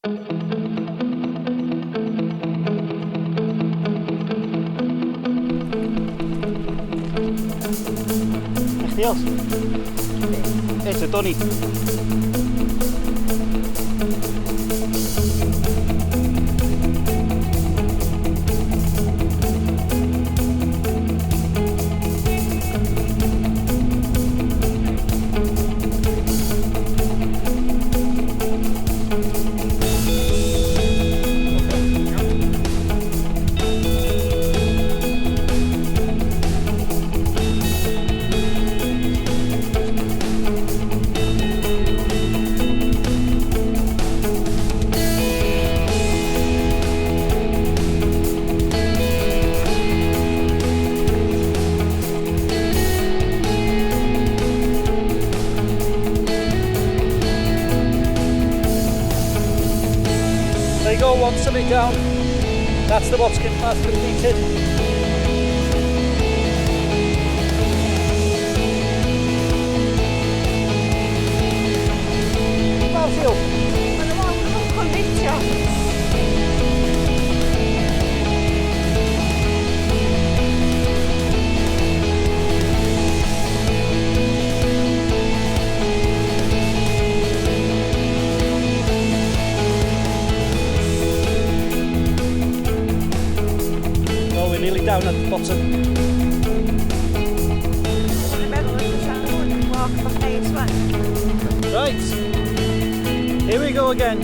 Echt else? It's a Donny. There you go, one summit down. That's the Watskin Pass completed. Barfield. Well, we're nearly down at the bottom. Right, here we go again.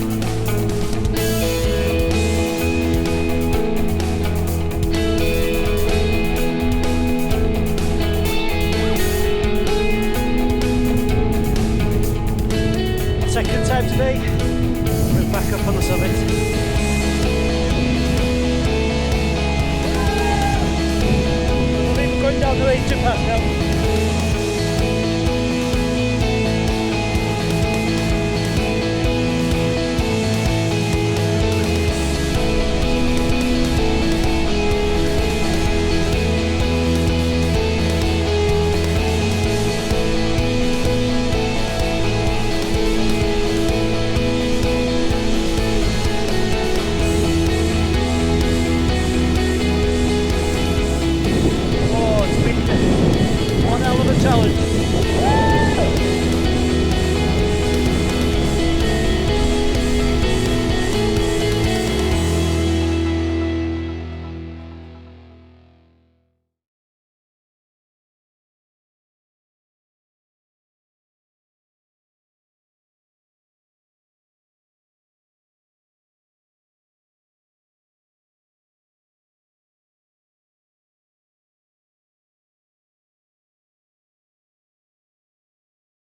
Second time today.